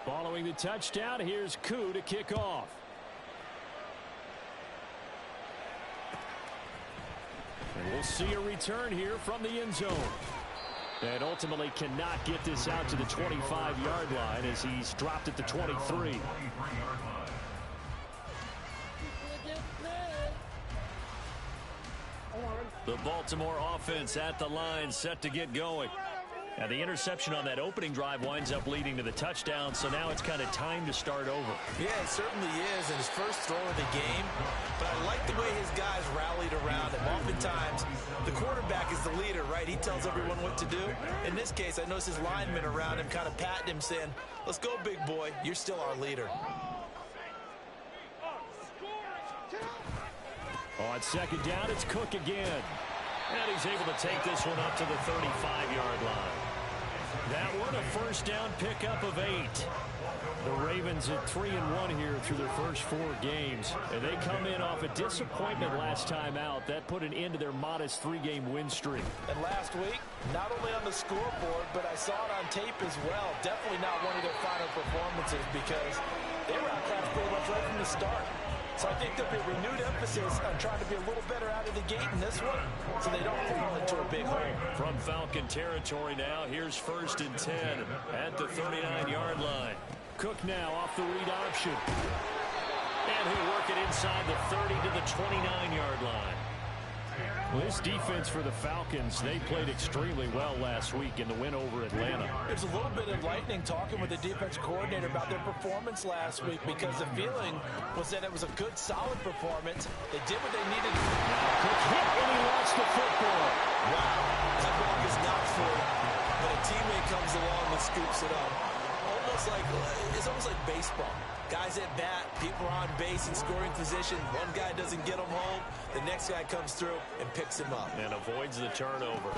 Following the touchdown, here's Koo to kick off. And we'll see a return here from the end zone. And ultimately cannot get this out to the 25-yard line as he's dropped at the 23. The Baltimore offense at the line, set to get going. Now, the interception on that opening drive winds up leading to the touchdown, so now it's kind of time to start over. Yeah, it certainly is, and his first throw of the game. But I like the way his guys rallied around him. Oftentimes, the quarterback is the leader, right? He tells everyone what to do. In this case, I noticed his linemen around him kind of patting him, saying, let's go, big boy. You're still our leader. On second down, it's Cook again. And he's able to take this one up to the 35-yard line. That one, a first down pickup of 8. The Ravens at 3-1 here through their first 4 games. And they come in off a disappointment last time out. That put an end to their modest 3-game win streak. And last week, not only on the scoreboard, but I saw it on tape as well. Definitely not one of their final performances because they were outclassed pretty much right from the start. So I think there'll be a renewed emphasis on trying to be a little better out of the gate in this one so they don't fall into a big hole. From Falcon territory now, here's first and 10 at the 39-yard line. Cook now off the read option. And he'll work it inside the 30 to the 29-yard line. Well, this defense for the Falcons, they played extremely well last week in the win over Atlanta. There's a little bit of lightning talking with the defense coordinator about their performance last week because the feeling was that it was a good, solid performance. They did what they needed to do. Cook hit and he lost the football. Wow, that ball is not full, but a teammate comes along and scoops it up. It's almost like baseball. Guys at bat, people are on base in scoring position. One guy doesn't get him home. The next guy comes through and picks him up. And avoids the turnover.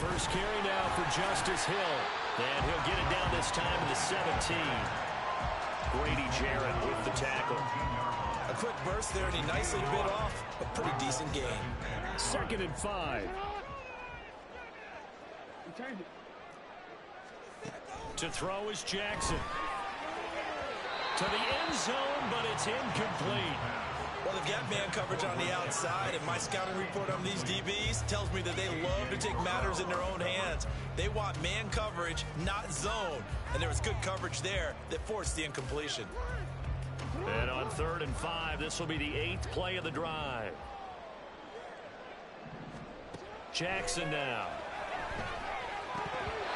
First carry now for Justice Hill. And he'll get it down this time to the 17. Grady Jarrett with the tackle. A quick burst there, and he nicely bit off a pretty decent game. Second and 5. To throw is Jackson. To the end zone, but it's incomplete. Well, they've got man coverage on the outside, and my scouting report on these DBs tells me that they love to take matters in their own hands. They want man coverage, not zone. And there was good coverage there that forced the incompletion. And on 3rd and 5, this will be the 8th play of the drive. Jackson now.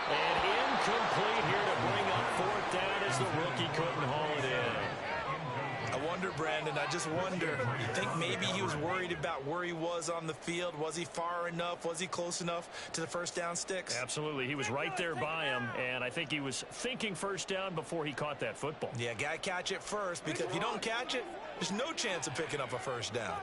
And incomplete here to bring up 4th down as the rookie couldn't haul it in. I wonder, Brandon, I just wonder. You think maybe he was worried about where he was on the field? Was he far enough? Was he close enough to the first down sticks? Absolutely. He was right there by him, and I think he was thinking first down before he caught that football. Yeah, got to catch it first, because if you don't catch it, there's no chance of picking up a first down.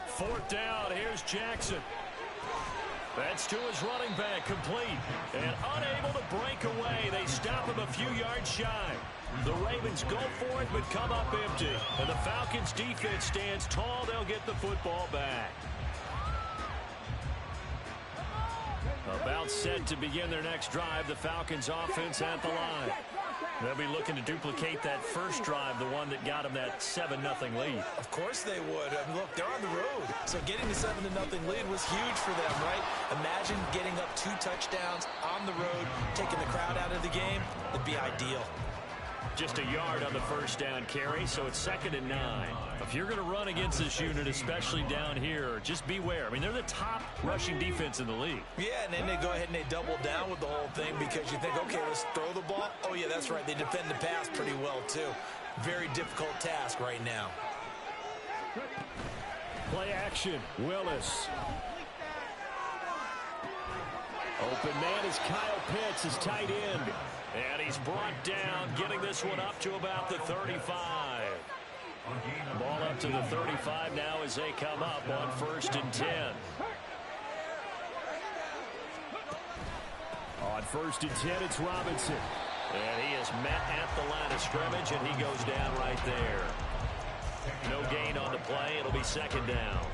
Fourth down, here's Jackson. That's to his running back, complete. And unable to break away. They stop him a few yards shy. The Ravens go for it, but come up empty. And the Falcons' defense stands tall. They'll get the football back. About set to begin their next drive, the Falcons' offense at the line. They'll be looking to duplicate that first drive, the one that got them that 7-0 lead. Of course they would. I mean, look, they're on the road. So getting the 7-0 lead was huge for them, right? Imagine getting up 2 touchdowns on the road, taking the crowd out of the game. It'd be ideal. Just a yard on the first down carry, so it's 2nd and 9. If you're going to run against this unit, especially down here, just beware. I mean, they're the top rushing defense in the league. Yeah, and then they go ahead and they double down with the whole thing because you think, okay, let's throw the ball. Oh, yeah, that's right. They defend the pass pretty well, too. Very difficult task right now. Play action, Willis. Open man is Kyle Pitts, his tight end. And he's brought down, getting this one up to about the 35. Ball up to the 35 now as they come up on 1st and 10. On 1st and 10, it's Robinson. And he is met at the line of scrimmage, and he goes down right there. No gain on the play. It'll be 2nd down.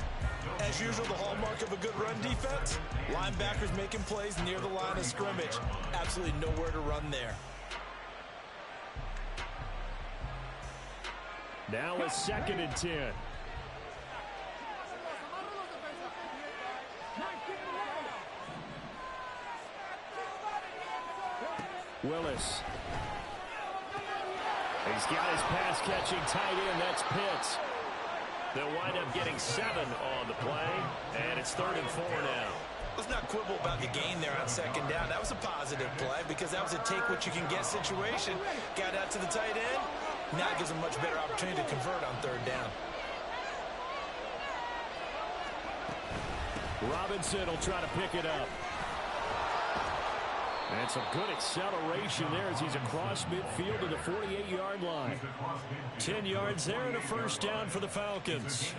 As usual, the hallmark of a good run defense, linebackers making plays near the line of scrimmage. Absolutely nowhere to run there. Now it's 2nd and 10. Willis. He's got his pass-catching tight end. That's Pitts. They'll wind up getting 7 on the play, and it's 3rd and 4 now. Let's not quibble about the gain there on 2nd down. That was a positive play because that was a take-what-you-can-get situation. Got out to the tight end. Now it gives a much better opportunity to convert on 3rd down. Robinson will try to pick it up. And some good acceleration there as he's across midfield to the 48-yard line. 10 yards there and a 1st down for the Falcons.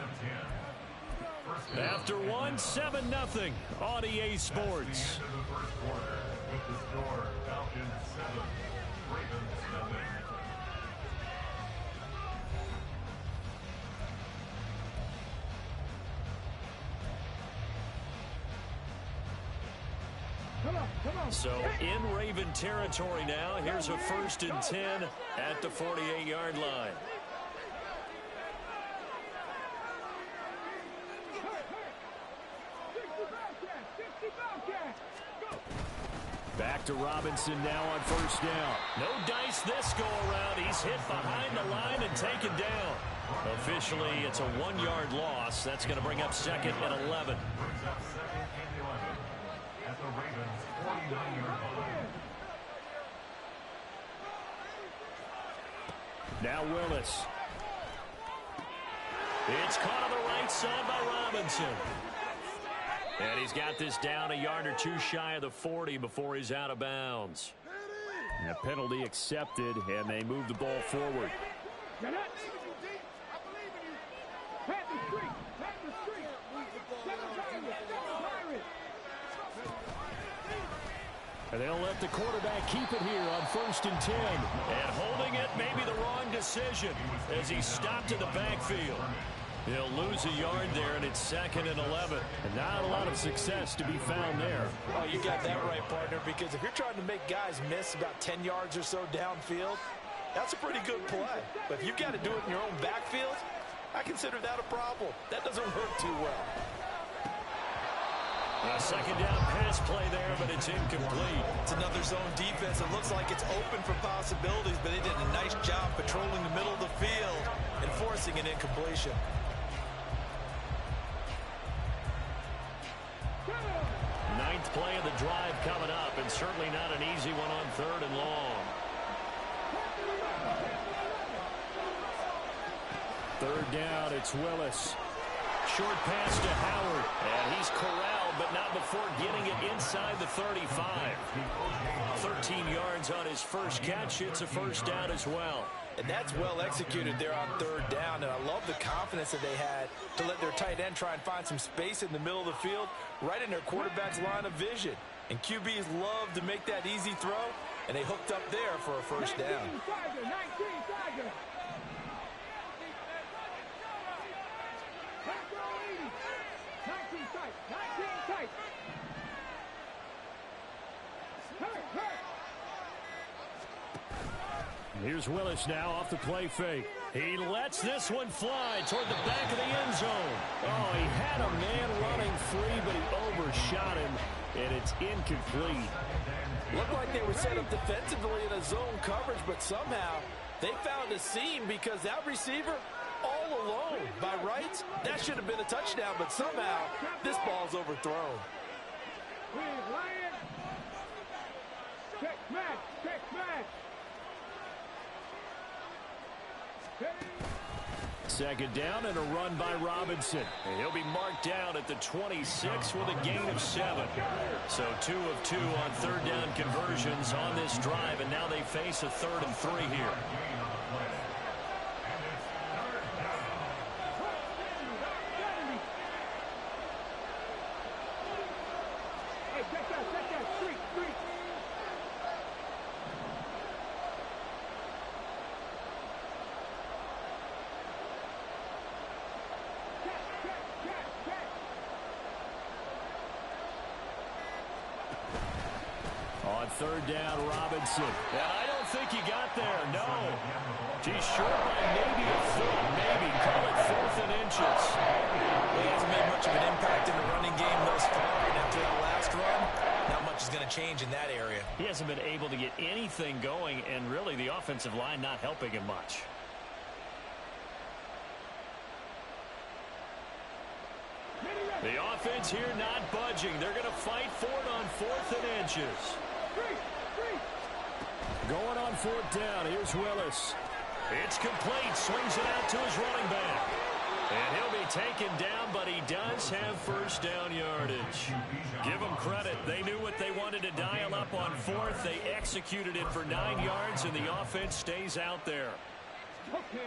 After 1, 7-0 on EA Sports. So in Raven territory now. Here's a 1st and 10 at the 48-yard line. Back to Robinson now on 1st down. No dice this go around. He's hit behind the line and taken down. Officially, it's a 1-yard loss. That's going to bring up 2nd and 11. Now Willis. It's caught on the right side by Robinson. And he's got this down a yard or 2 shy of the 40 before he's out of bounds. And a penalty accepted, and they move the ball forward. And they'll let the quarterback keep it here on 1st and 10. And holding it may be the wrong decision as he stopped in the backfield. He'll lose a yard there, and it's 2nd and 11. And not a lot of success to be found there. Oh, you got that right, partner, because if you're trying to make guys miss about 10 yards or so downfield, that's a pretty good play. But if you've got to do it in your own backfield, I consider that a problem. That doesn't work too well. A 2nd down pass play there, but it's incomplete. It's another zone defense. It looks like it's open for possibilities, but they did a nice job patrolling the middle of the field and forcing an incompletion. Ninth play of the drive coming up, and certainly not an easy one on 3rd and long. 3rd down, it's Willis. Short pass to Howard, and he's corralled, but not before getting it inside the 35. 13 yards on his first catch. It's a 1st down as well. And that's well executed there on 3rd down, and I love the confidence that they had to let their tight end try and find some space in the middle of the field, right in their quarterback's line of vision. And QBs love to make that easy throw, and they hooked up there for a 1st down. Here's Willis now off the play fake. He lets this one fly toward the back of the end zone. Oh, he had a man running free, but he overshot him, and it's incomplete. Looked like they were set up defensively in a zone coverage, but somehow they found a seam because that receiver all alone. By rights, that should have been a touchdown, but somehow this ball's overthrown. Check match. 2nd down and a run by Robinson. And he'll be marked down at the 26 with a gain of 7. So 2 of 2 on 3rd down conversions on this drive, and now they face a 3rd and 3 here. third down, Robinson. And I don't think he got there, no. He's short by maybe a foot, maybe. Call it 4th and inches. He hasn't made much of an impact in the running game thus far, and after that last run, not much is going to change in that area. He hasn't been able to get anything going, and really the offensive line not helping him much. The offense here not budging. They're going to fight for it on 4th and inches. Going on 4th down. Here's Willis. It's complete. Swings it out to his running back. And he'll be taken down, but he does have first down yardage. Give them credit. They knew what they wanted to dial up on 4th. They executed it for 9 yards, and the offense stays out there.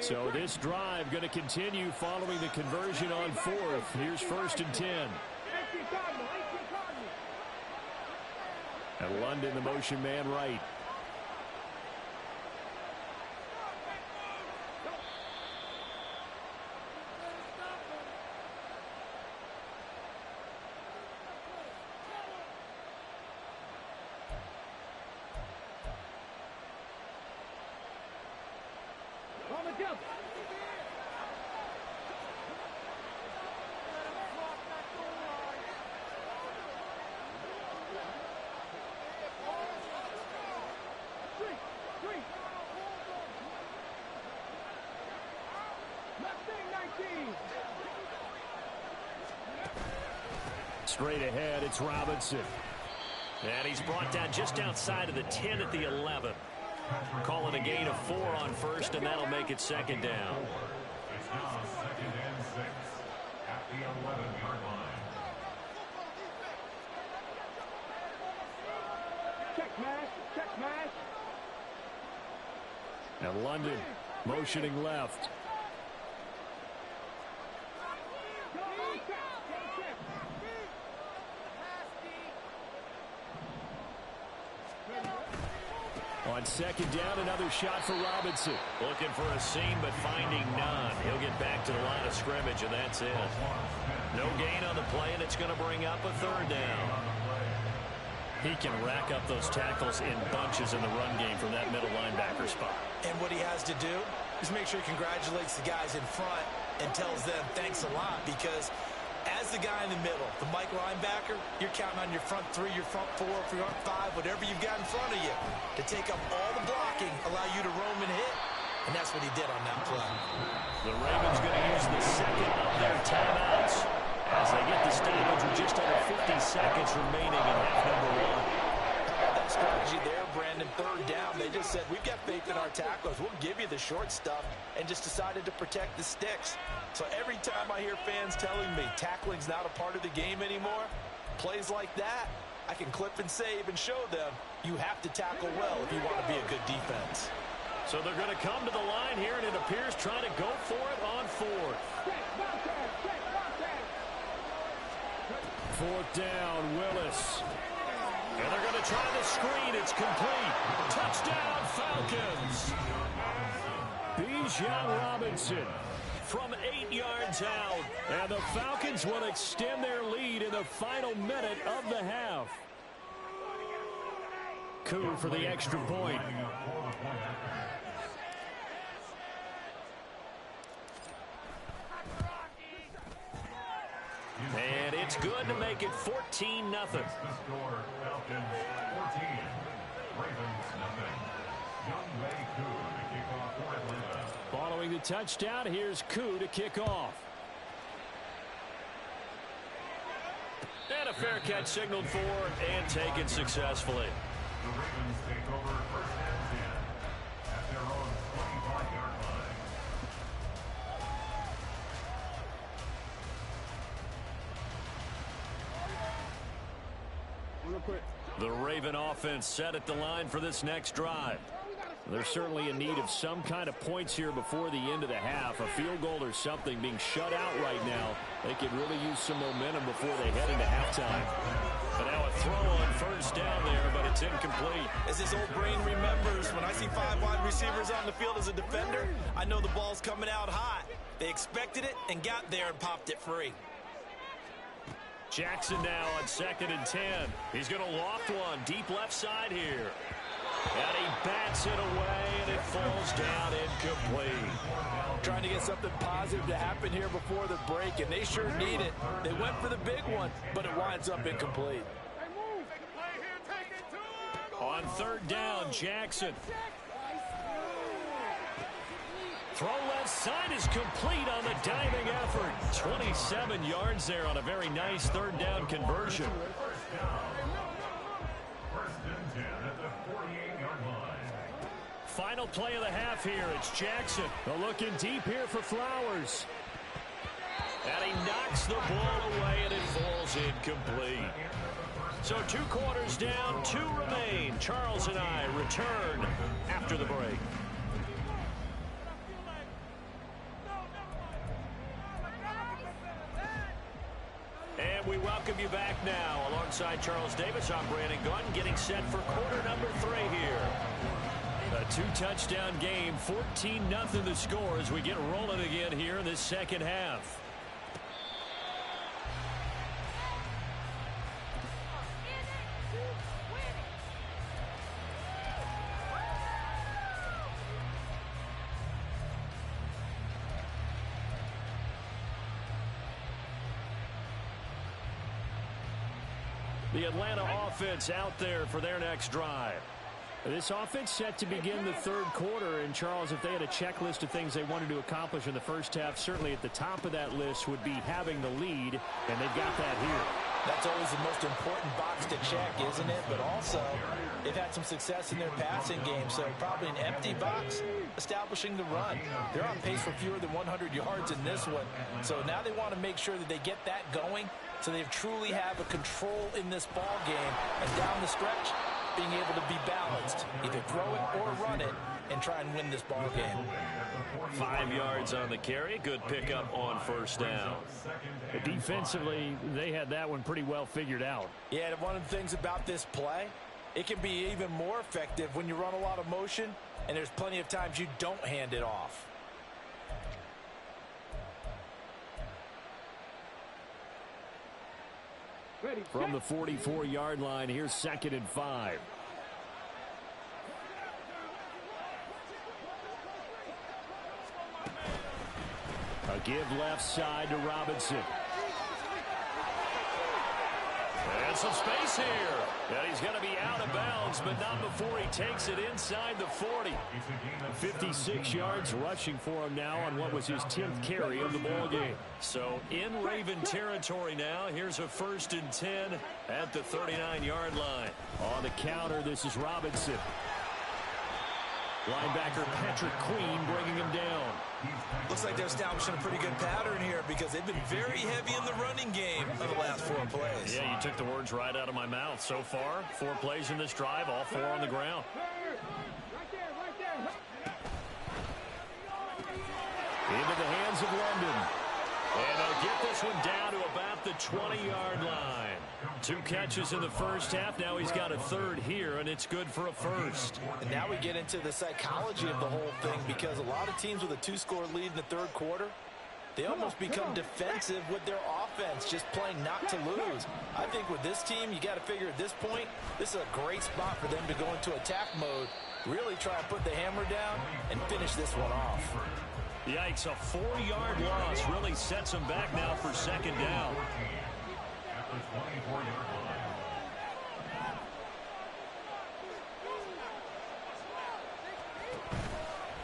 So this drive going to continue following the conversion on 4th. Here's 1st and 10. And London, the motion man right. Straight ahead, it's Robinson. And he's brought down just outside of the 10 at the 11. Call it a gain of 4 on 1st, and that'll make it 2nd down. It's now 2nd and 6 at the 11-yard line. Check smash. And London motioning left. On 2nd down, another shot for Robinson. Looking for a seam, but finding none. He'll get back to the line of scrimmage, and that's it. No gain on the play, and it's going to bring up a 3rd down. He can rack up those tackles in bunches in the run game from that middle linebacker spot. And what he has to do is make sure he congratulates the guys in front and tells them thanks a lot, because as the guy in the middle, the Mike linebacker, you're counting on your front 3, your front 4, your front 5, whatever you've got in front of you to take up all the blocking, allow you to roam and hit, and that's what he did on that play. The Ravens going to use the 2nd of their timeouts as they get the stoppage with just under 50 seconds remaining in half number 1. How about that strategy there, Brandon? 3rd down, they just said, we've got faith in our tacklers. We'll give you the short stuff, and just decided to protect the sticks. So every time I hear fans telling me tackling's not a part of the game anymore, plays like that, I can clip and save and show them you have to tackle well if you want to be a good defense. So they're going to come to the line here, and it appears trying to go for it on 4th. 4th down, Willis. And they're going to try the screen. It's complete. Touchdown, Falcons. Bijan Robinson from 8 yards out. And the Falcons will extend their lead in the final minute of the half. Koo for the extra point. And it's good to make it 14-0. The score, Falcons 14, Ravens nothing. Younghoe Koo to kick off for Atlanta. Following the touchdown, here's Koo to kick off. And a fair catch signaled for and taken successfully. The Ravens take over 1st and 10 at their own 25-yard line. The Raven offense set at the line for this next drive. They're certainly in need of some kind of points here before the end of the half. A field goal or something. Being shut out right now, they could really use some momentum before they head into halftime. But now a throw on 1st down there, but it's incomplete. As his old brain remembers, when I see 5 wide receivers on the field as a defender, I know the ball's coming out hot. They expected it and got there and popped it free. Jackson now on 2nd and 10. He's going to loft one deep left side here. And he bats it away, and it falls down incomplete. Trying to get something positive to happen here before the break, and they sure need it. They went for the big one, but it winds up incomplete. On 3rd down, Jackson. Throw left side is complete on the diving effort. 27 yards there on a very nice 3rd down conversion. Final play of the half here. It's Jackson. They're looking deep here for Flowers. And he knocks the ball away, and it falls incomplete. So 2 quarters down, 2 remain. Charles and I return after the break. And we welcome you back now. Alongside Charles Davis, I'm Brandon Gunn, getting set for quarter number 3 here. A 2-touchdown game, 14-0 the score as we get rolling again here in this second half. The Atlanta offense out there for their next drive. This offense set to begin the 3rd quarter. And, Charles, if they had a checklist of things they wanted to accomplish in the first half, certainly at the top of that list would be having the lead, and they've got that here. That's always the most important box to check, isn't it? But also, they've had some success in their passing game, so probably an empty box establishing the run. They're on pace for fewer than 100 yards in this one. So now they want to make sure that they get that going so they truly have a control in this ball game. And down the stretch, being able to be balanced, either throw it or run it, and try and win this ball game. 5 yards on the carry. Good pickup on 1st down. Defensively, they had that one pretty well figured out. Yeah, and one of the things about this play, it can be even more effective when you run a lot of motion, and there's plenty of times you don't hand it off. From the 44-yard line, here's 2nd and 5. A give left side to Robinson. And some space here. And he's going to be out of bounds, but not before he takes it inside the 40. 56 yards rushing for him now on what was his 10th carry of the ball game. So in Raven territory now. Here's a 1st and 10 at the 39-yard line. On the counter, this is Robinson. Linebacker Patrick Queen bringing him down. Looks like they're establishing a pretty good pattern here because they've been very heavy in the running game for the last 4 plays. Yeah, you took the words right out of my mouth. So far, 4 plays in this drive, all 4 on the ground. Into the hands of London. And they'll get this one down to about the 20-yard line. 2 catches in the first half. Now he's got a 3rd here, and it's good for a 1st. And now we get into the psychology of the whole thing because a lot of teams with a 2-score lead in the 3rd quarter, they almost become defensive with their offense, just playing not to lose. I think with this team, you got to figure at this point, this is a great spot for them to go into attack mode, really try to put the hammer down and finish this one off. Yikes, a 4-yard loss really sets them back now for 2nd down.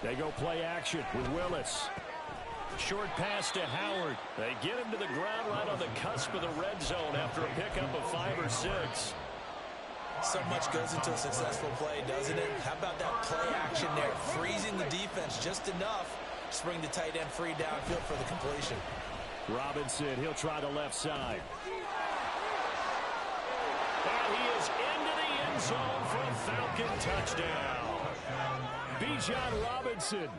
They go play action with Willis. Short pass to Howard. They get him to the ground right on the cusp of the red zone after a pickup of 5 or 6. So much goes into a successful play, doesn't it? How about that play action there? Freezing the defense just enough to bring the tight end free downfield for the completion. Robinson, he'll try the left side. And he is into the end zone for a Falcon touchdown. Bijan Robinson,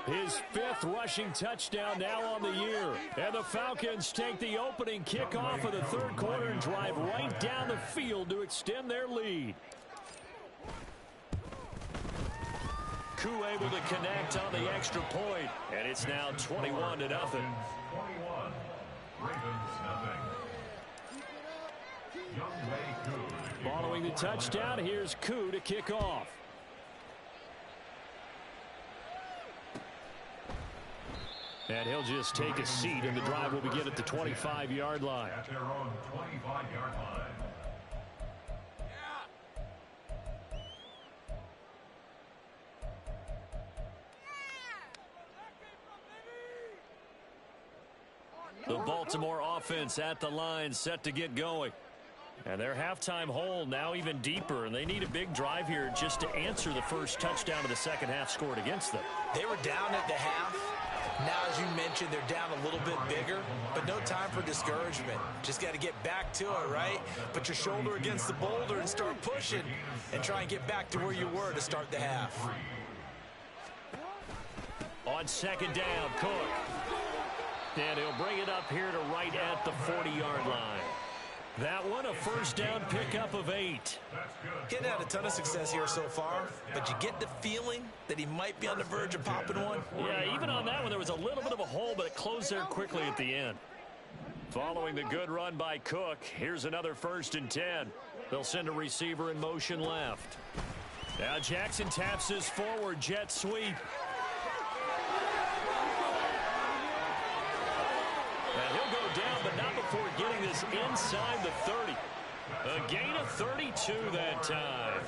his 5th rushing touchdown now on the year. And the Falcons take the opening kickoff of the 3rd quarter and drive right down the field to extend their lead. Koo able to connect on the extra point, and it's now 21-0. 21. Ravens nothing. Following the touchdown, here's Koo to kick off. And he'll just take a seat, and the drive will begin at the 25-yard line. At their own 25-yard line. The Baltimore offense at the line, set to get going. And their halftime hole now even deeper, and they need a big drive here just to answer the first touchdown of the second half scored against them. They were down at the half. Now, as you mentioned, they're down a little bit bigger, but no time for discouragement. Just got to get back to it, right? Put your shoulder against the boulder and start pushing and try and get back to where you were to start the half. On second down, Cook. And he'll bring it up here to right at the 40-yard line. That one, a first down pickup of 8. Getting had a ton of success here so far, but you get the feeling that he might be on the verge of popping one. Yeah, even on that one, there was a little bit of a hole, but it closed there quickly at the end. Following the good run by Cook, here's another 1st and 10. They'll send a receiver in motion left. Now Jackson taps his forward jet sweep. And he'll go down, but not before getting this inside the 30. A gain of 32 that time.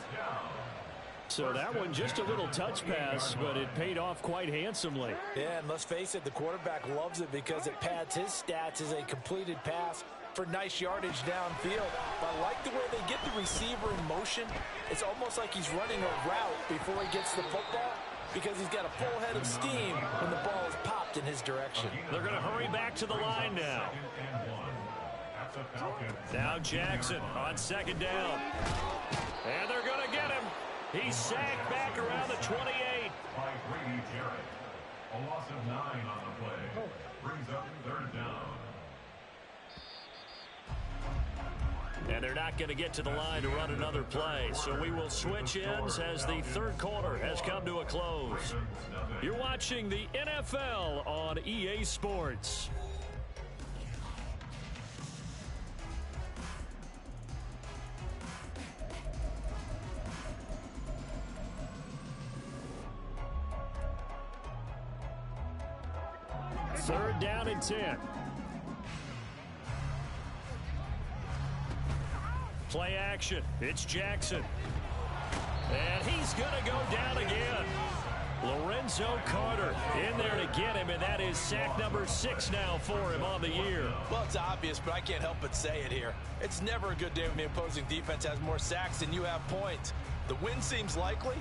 So that one just a little touch pass, but it paid off quite handsomely. Yeah, and let's face it, the quarterback loves it because it pads his stats as a completed pass for nice yardage downfield. But I like the way they get the receiver in motion. It's almost like he's running a route before he gets the football, because he's got a full head of steam when the ball is popped in his direction. They're going to hurry back to the line now. Now Jackson on second down. And they're going to get him. He's sacked back around the 28. By Grady Jarrett. A loss of 9 on the play. Brings up 3rd down. And they're not going to get to the line to run another play. So we will switch ends as the third quarter has come to a close. You're watching the NFL on EA Sports. Third down and 10. Play action. It's Jackson. And he's going to go down again. Lorenzo Carter in there to get him, and that is sack number 6 now for him on the year. Well, it's obvious, but I can't help but say it here. It's never a good day when the opposing defense has more sacks than you have points. The win seems likely,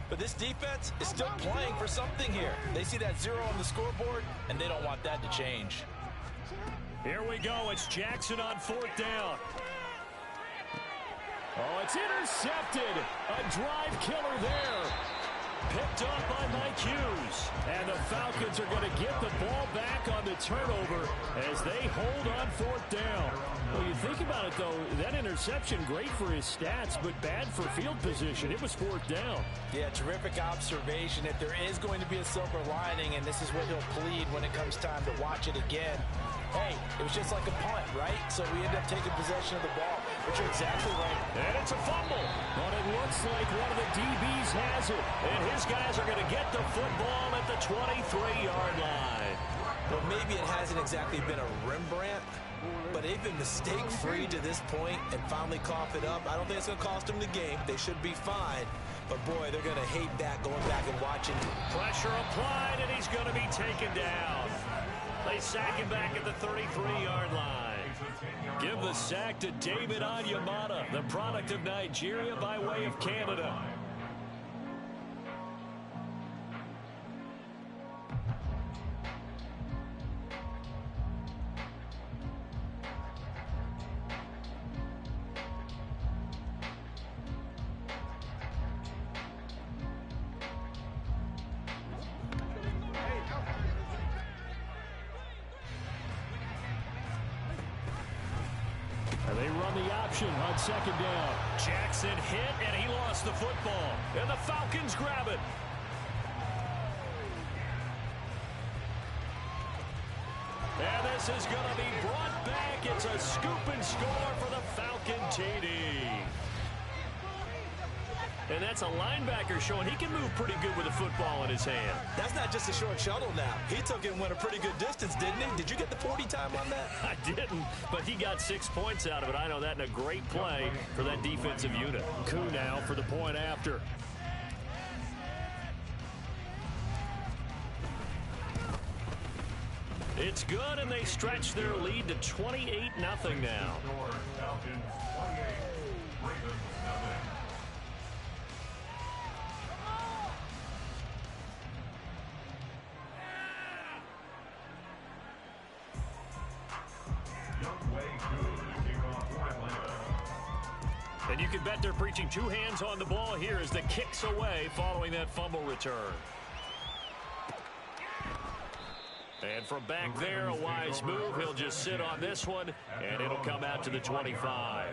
but this defense is still playing for something here. They see that 0 on the scoreboard, and they don't want that to change. Here we go. It's Jackson on 4th down. Oh, it's intercepted. A drive killer there. Picked up by Mike Hughes. And the Falcons are going to get the ball back on the turnover as they hold on 4th down. Well, you think about it, though, that interception, great for his stats, but bad for field position. It was 4th down. Yeah, terrific observation. If there is going to be a silver lining, and this is what he'll plead when it comes time to watch it again, hey, it was just like a punt, right? So we end up taking possession of the ball, but you're exactly right. And it's a fumble, but it looks like one of the DBs has it, and his guys are going to get the football at the 23-yard line. Well, maybe it hasn't exactly been a Rembrandt, but they've been mistake-free to this point and finally cough it up. I don't think it's going to cost them the game. They should be fine. But, boy, they're going to hate that going back and watching. Pressure applied, and he's going to be taken down. They sack him back at the 33-yard line. Give the sack to David Onyemata, the product of Nigeria by way of Canada. And they run the option on second down. Jackson hit, and he lost the football. And the Falcons grab it. And the this is going to be brought back. It's a scoop and score for the Falcon TD. And that's a linebacker showing he can move pretty good with a football in his hand. That's not just a short shuttle now. He took it and went a pretty good distance, didn't he? Did you get the 40 time on that? I didn't, but he got 6 points out of it. I know that in a great play for that defensive unit. Koo now for the point after. It's good, and they stretch their lead to 28-0 now. Falcons 28, Ravens nothing. And you can bet they're preaching two hands on the ball here as the kick's away following that fumble return. And from back there, a wise move. He'll just sit on this one, and it'll come out to the 25.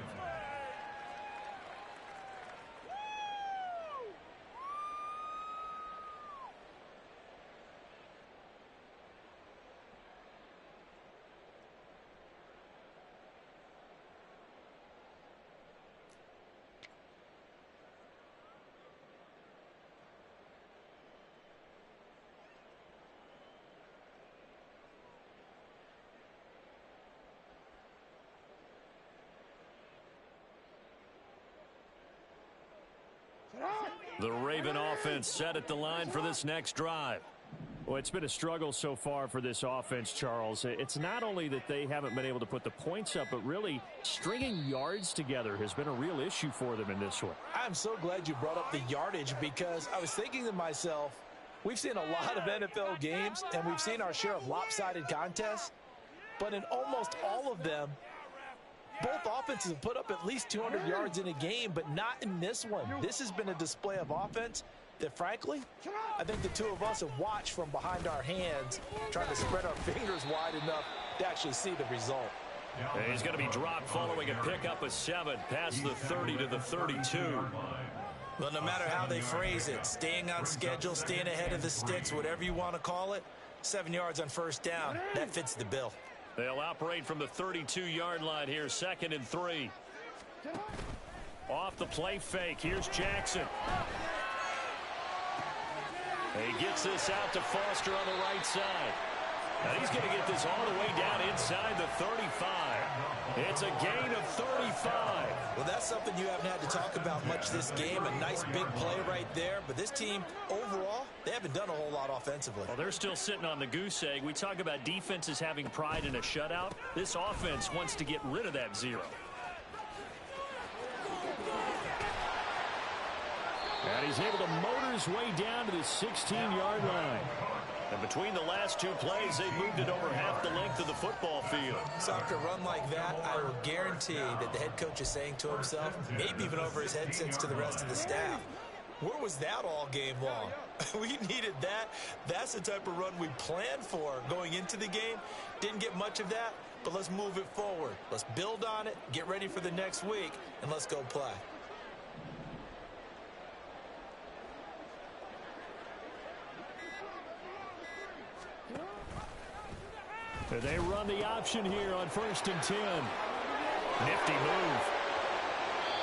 The Raven offense set at the line for this next drive. Well, it's been a struggle so far for this offense, Charles. It's not only that they haven't been able to put the points up, but really stringing yards together has been a real issue for them in this one. I'm so glad you brought up the yardage because I was thinking to myself, we've seen a lot of NFL games and we've seen our share of lopsided contests, but in almost all of them, both offenses have put up at least 200 yards in a game, but not in this one. This has been a display of offense that, frankly, I think the two of us have watched from behind our hands, trying to spread our fingers wide enough to actually see the result. And he's going to be dropped following a pickup of 7 past the 30 to the 32. Well, no matter how they phrase it, staying on schedule, staying ahead of the sticks, whatever you want to call it, 7 yards on first down, that fits the bill. They'll operate from the 32-yard line here, 2nd and 3. Off the play fake, here's Jackson. He gets this out to Foster on the right side. Now he's going to get this all the way down inside the 35. It's a gain of 35. Well, that's something you haven't had to talk about much this game. A nice big play right there. But this team, overall, they haven't done a whole lot offensively. Well, they're still sitting on the goose egg. We talk about defenses having pride in a shutout. This offense wants to get rid of that 0. And he's able to motor his way down to the 16-yard line. And between the last 2 plays, they've moved it over half the length of the football field. So after a run like that, I will guarantee that the head coach is saying to himself, maybe even over his headsets to the rest of the staff, where was that all game long? We needed that. That's the type of run we planned for going into the game. Didn't get much of that, but let's move it forward. Let's build on it, get ready for the next week, and let's go play. They run the option here on 1st and 10. Nifty move.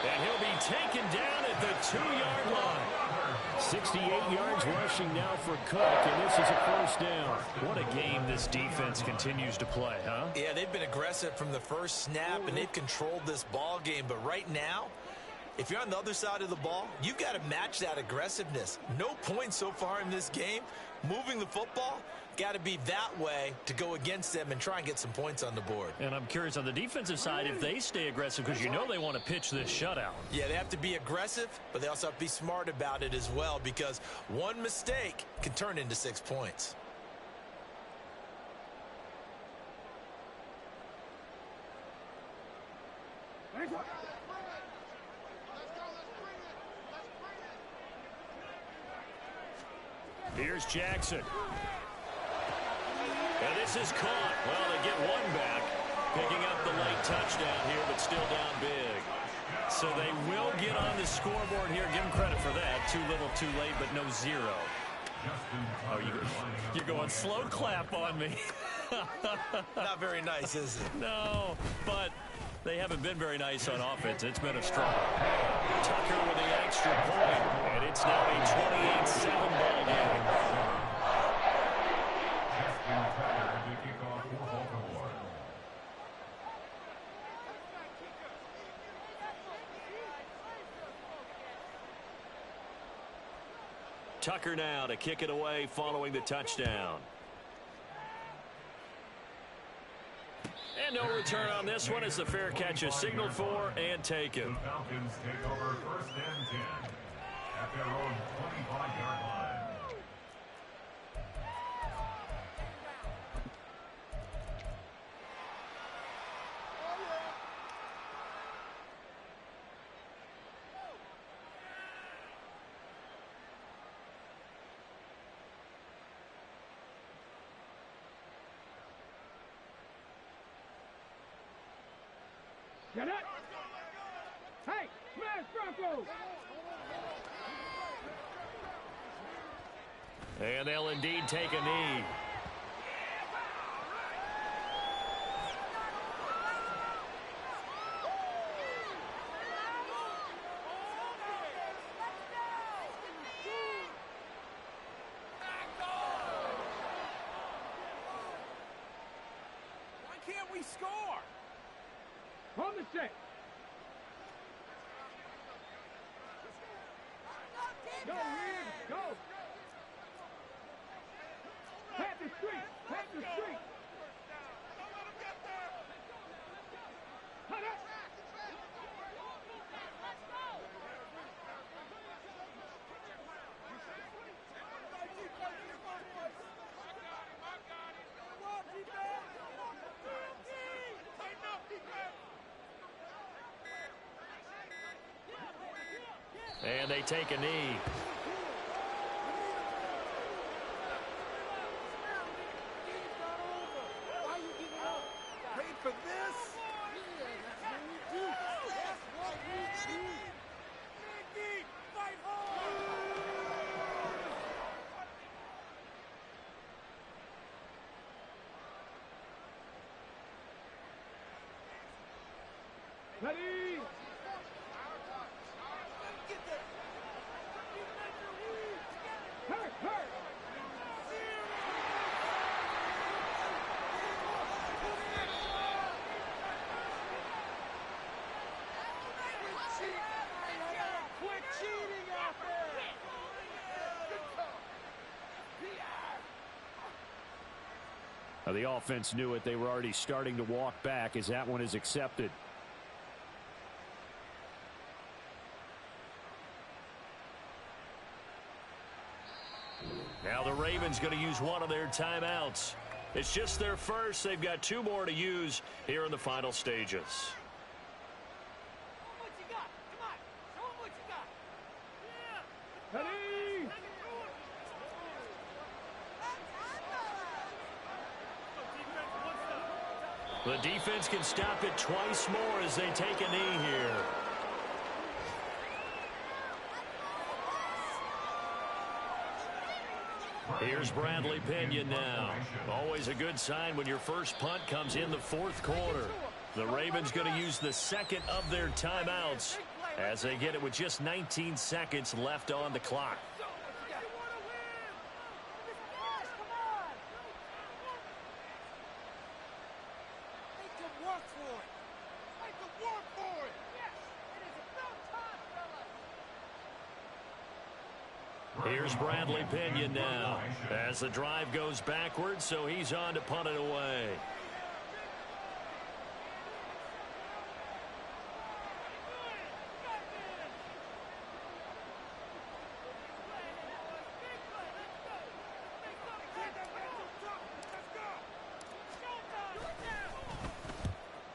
And he'll be taken down at the 2-yard line. 68 yards rushing now for Cook, and this is a 1st down. What a game this defense continues to play, huh? Yeah, they've been aggressive from the first snap, and they've controlled this ball game. But right now, if you're on the other side of the ball, you've got to match that aggressiveness. No points so far in this game. Moving the football, got to be that way to go against them and try and get some points on the board. And I'm curious on the defensive side if they stay aggressive, because you know they want to pitch this shutout. Yeah, they have to be aggressive, but they also have to be smart about it as well, because one mistake can turn into 6 points. Here's Jackson. And this is caught. Well, they get one back. Picking up the late touchdown here, but still down big. So they will get on the scoreboard here. Give them credit for that. Too little, too late, but no 0. Justin Oh, Tucker lining up you're going slow clap on me. Not very nice, is it? No, but they haven't been very nice on offense. It's been a struggle. Tucker with the extra point, and it's now a 28-7 ball game. Justin Tucker to kick off for Baltimore. Tucker now to kick it away following the touchdown. And no return on this one as the fair catch is signaled for and taken. The Falcons take over 1st and 10 at their own 25-yard line. Get it! Hey, smash Broncos! And they'll indeed take a knee. Why can't we score? On the set. Go, Reed, go! Pat the street! Pat the street! Hut up! And they take a knee. Paid for this? Fight Ready! Hurt, hurt! Quit cheating out there! Now, the offense knew it. They were already starting to walk back as that one is accepted. Now the Ravens going to use one of their timeouts. It's just their first. They've got 2 more to use here in the final stages. Ready! The defense can stop it twice more as they take a knee here. Here's Bradley Pinion now. Always a good sign when your first punt comes in the 4th quarter. The Ravens going to use the second of their timeouts as they get it with just 19 seconds left on the clock. Here's Bradley Pinion now as the drive goes backwards, so he's on to punt it away.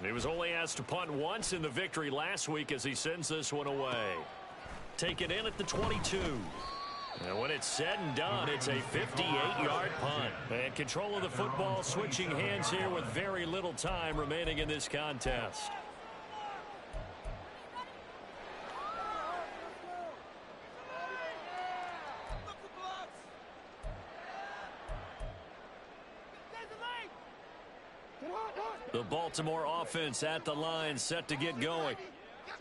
He was only asked to punt once in the victory last week as he sends this one away. Take it in at the 22. And when it's said and done, it's a 58-yard punt. And control of the football switching hands here with very little time remaining in this contest. The Baltimore offense at the line, set to get going.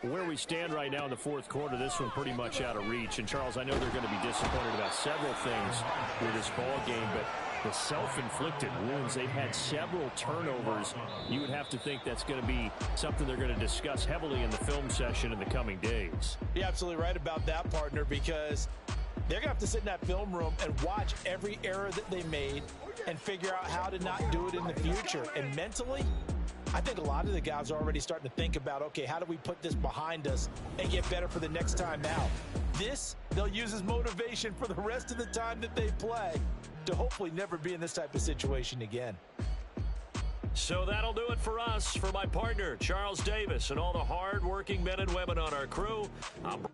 Where we stand right now in the fourth quarter, this one pretty much out of reach. And, Charles, I know they're going to be disappointed about several things with this ball game, but the self-inflicted wounds, they've had several turnovers. You would have to think that's going to be something they're going to discuss heavily in the film session in the coming days. You're absolutely right about that, partner, because they're going to have to sit in that film room and watch every error that they made and figure out how to not do it in the future. And mentally, I think a lot of the guys are already starting to think about, okay, how do we put this behind us and get better for the next time out? This, they'll use as motivation for the rest of the time that they play to hopefully never be in this type of situation again. So that'll do it for us. For my partner, Charles Davis, and all the hard-working men and women on our crew, I'm